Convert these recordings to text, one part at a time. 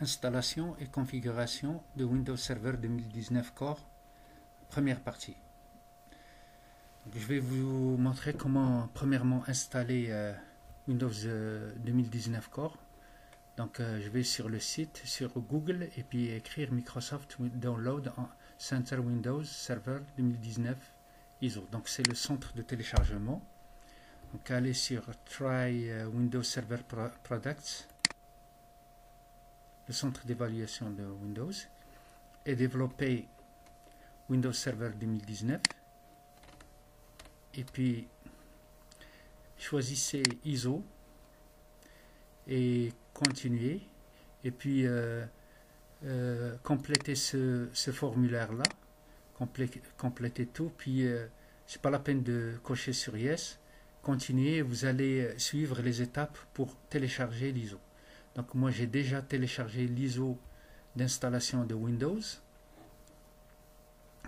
Installation et configuration de Windows Server 2019 Core, première partie. Donc, je vais vous montrer comment premièrement installer Windows 2019 Core. Donc je vais sur le site, sur Google, et puis écrire Microsoft Download Center Windows Server 2019 ISO. Donc c'est le centre de téléchargement. Donc allez sur Try Windows Server Products, le centre d'évaluation de Windows, et développer Windows Server 2019. Et puis choisissez ISO et continuer, et puis complétez ce formulaire là, complétez tout, puis c'est pas la peine de cocher sur Yes. Continuez, vous allez suivre les étapes pour télécharger l'ISO. Donc moi j'ai déjà téléchargé l'ISO d'installation de Windows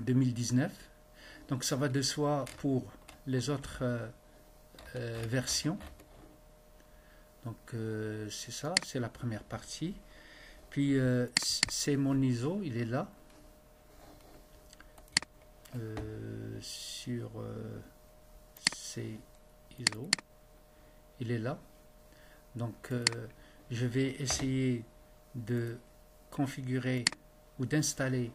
2019, donc ça va de soi pour les autres versions. Donc c'est ça, c'est la première partie. Puis c'est mon ISO, il est là. Sur c'est ISO, il est là. Donc je vais essayer de configurer ou d'installer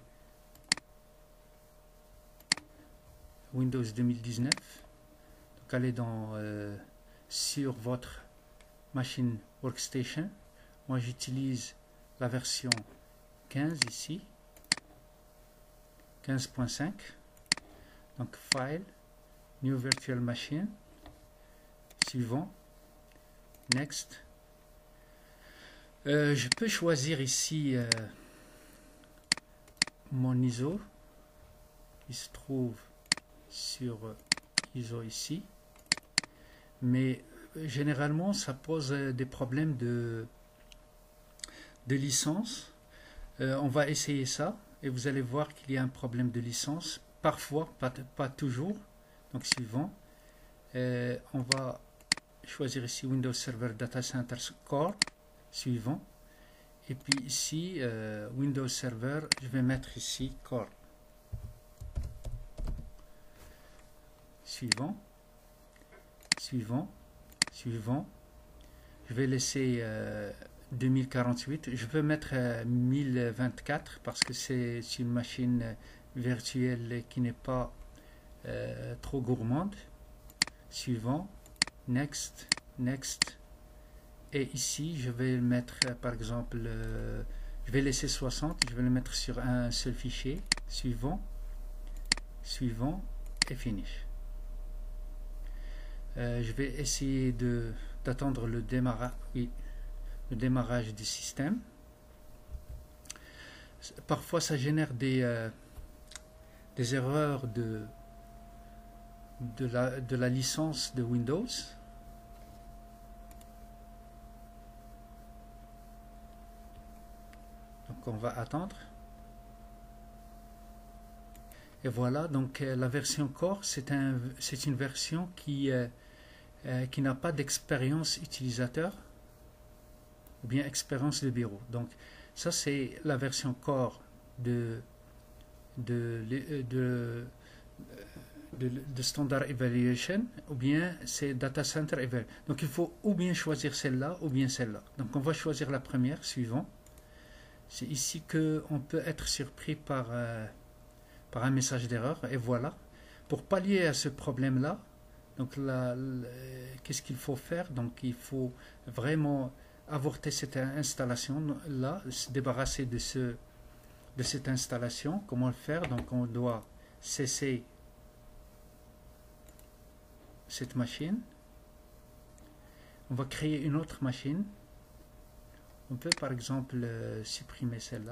Windows 2019. Donc allez dans sur votre machine workstation. Moi j'utilise la version 15 ici, 15.5. donc file, new virtual machine, suivant, next. Je peux choisir ici mon ISO, il se trouve sur ISO ici, mais généralement ça pose des problèmes de licence. On va essayer ça et vous allez voir qu'il y a un problème de licence, parfois, pas toujours. Donc suivant, on va choisir ici Windows Server Data Center Core, suivant, et puis ici Windows Server, je vais mettre ici Core, suivant, suivant, suivant. Je vais laisser 2048, je peux mettre 1024 parce que c'est une machine virtuelle qui n'est pas trop gourmande. Suivant, next, next. Et ici je vais mettre par exemple je vais laisser 60, je vais le mettre sur un seul fichier. Suivant, suivant, et finish. Je vais essayer d'attendre le démarrage, oui, le démarrage du système. Parfois ça génère des erreurs de la licence de Windows. Donc on va attendre. Et voilà, donc la version Core, c'est une version qui n'a pas d'expérience utilisateur ou bien expérience de bureau. Donc ça c'est la version Core de Standard Evaluation, ou bien c'est Data Center Evaluation. Donc il faut ou bien choisir celle-là ou bien celle-là. Donc on va choisir la première, suivant. C'est ici qu'on peut être surpris par un message d'erreur, et voilà. Pour pallier à ce problème-là, donc là, qu'est-ce qu'il faut faire? Donc il faut vraiment avorter cette installation là, se débarrasser de cette installation. Comment le faire? Donc on doit cesser cette machine, on va créer une autre machine. On peut par exemple supprimer celle-là.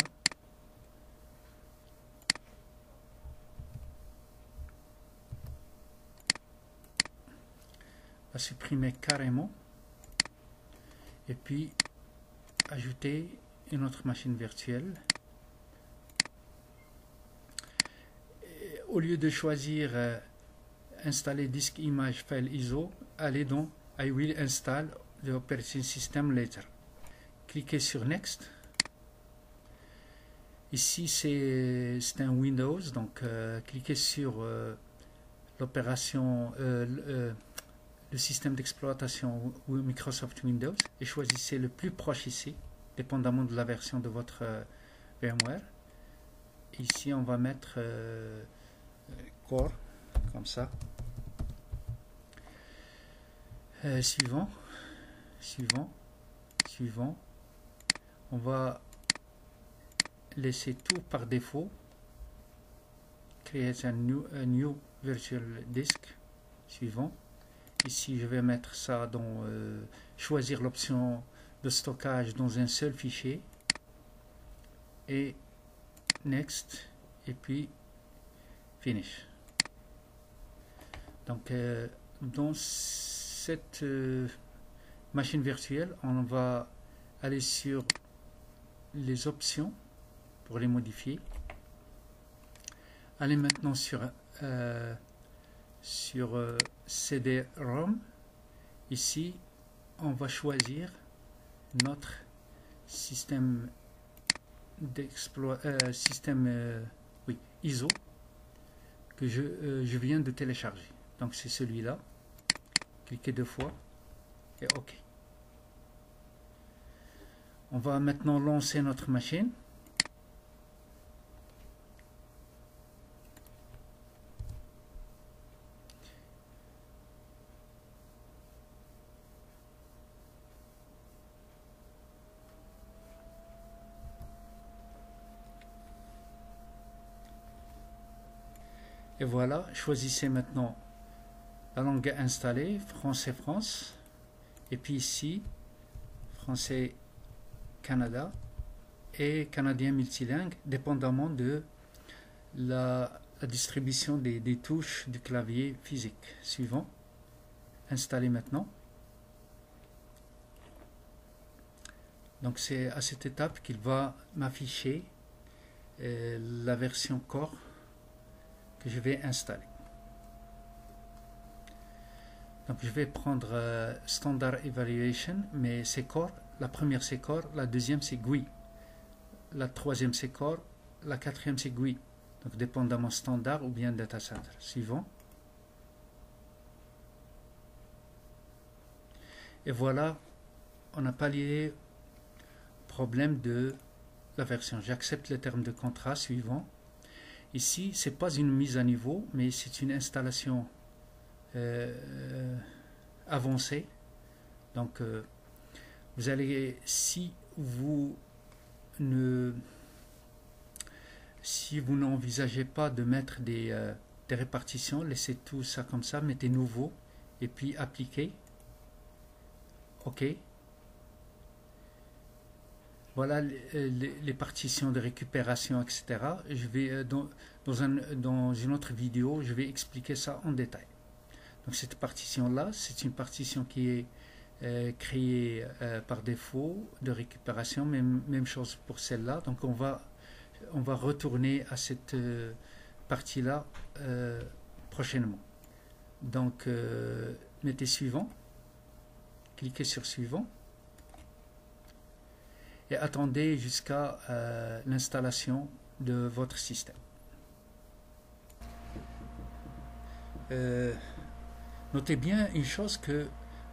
On va supprimer carrément et puis ajouter une autre machine virtuelle. Et au lieu de choisir installer disk image file ISO, allez dans I will install the operating system later. Cliquez sur Next Ici c'est un Windows, donc cliquez sur l'opération, le système d'exploitation Microsoft Windows et choisissez le plus proche ici, dépendamment de la version de votre VMware. Ici on va mettre Core, comme ça. Suivant. On va laisser tout par défaut. Create a new virtual disk. Suivant. Ici, je vais mettre ça dans choisir l'option de stockage dans un seul fichier. Et next. Et puis finish. Donc, dans cette machine virtuelle, on va aller sur les options pour les modifier. Allez maintenant sur CD-ROM. Ici, on va choisir notre système ISO que je viens de télécharger. Donc c'est celui-là. Cliquez 2 fois et OK. On va maintenant lancer notre machine. Et voilà, choisissez maintenant la langue installée, français France, et puis ici, français Canada et canadien multilingue, dépendamment de la distribution des touches du clavier physique. Suivant, installer maintenant. Donc c'est à cette étape qu'il va m'afficher la version Core que je vais installer. Donc je vais prendre Standard Evaluation, mais c'est Core. La première c'est Core, la deuxième c'est GUI, la troisième c'est Core, la quatrième c'est GUI. Donc dépendamment standard ou bien data center. Suivant. Et voilà, on a pallié le problème de la version. J'accepte les termes de contrat. Suivant. Ici, c'est pas une mise à niveau, mais c'est une installation avancée. Donc, vous allez, si vous n'envisagez pas de mettre des répartitions, laissez tout ça comme ça, mettez nouveau et puis appliquez. OK. Voilà les partitions de récupération, etc. Je vais dans une autre vidéo, je vais expliquer ça en détail. Donc cette partition-là, c'est une partition qui est créée par défaut de récupération, même chose pour celle-là. Donc on va retourner à cette partie-là prochainement. Donc mettez suivant, cliquez sur suivant et attendez jusqu'à l'installation de votre système. Notez bien une chose, que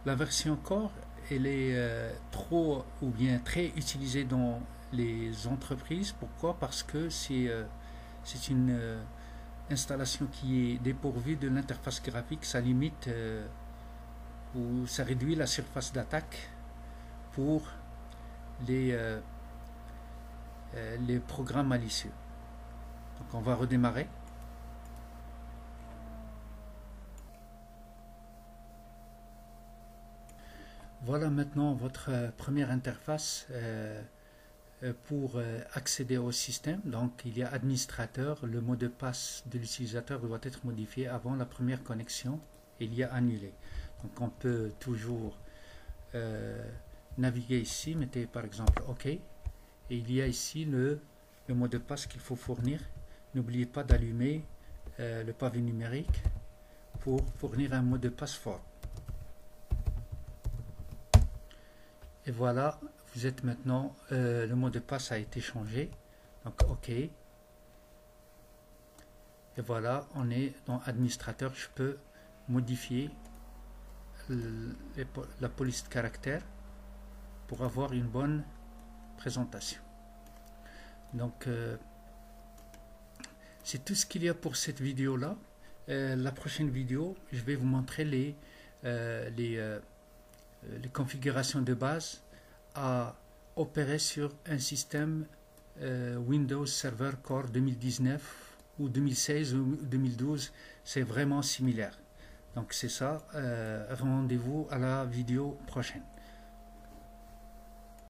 la version Core, elle est trop ou bien très utilisée dans les entreprises. Pourquoi? Parce que c'est une installation qui est dépourvue de l'interface graphique. Ça limite ou ça réduit la surface d'attaque pour les programmes malicieux. Donc on va redémarrer. Voilà maintenant votre première interface pour accéder au système. Donc il y a administrateur, le mot de passe de l'utilisateur doit être modifié avant la première connexion. Il y a annulé. Donc on peut toujours naviguer ici, mettez par exemple OK, et il y a ici le mot de passe qu'il faut fournir. N'oubliez pas d'allumer le pavé numérique pour fournir un mot de passe fort. Et voilà, vous êtes maintenant, le mot de passe a été changé. Donc OK. Et voilà, on est dans administrateur. Je peux modifier la police de caractère pour avoir une bonne présentation. Donc c'est tout ce qu'il y a pour cette vidéo là. La prochaine vidéo, je vais vous montrer les configurations de base à opérer sur un système Windows Server Core 2019 ou 2016 ou 2012. C'est vraiment similaire. Donc c'est ça. Rendez-vous à la vidéo prochaine.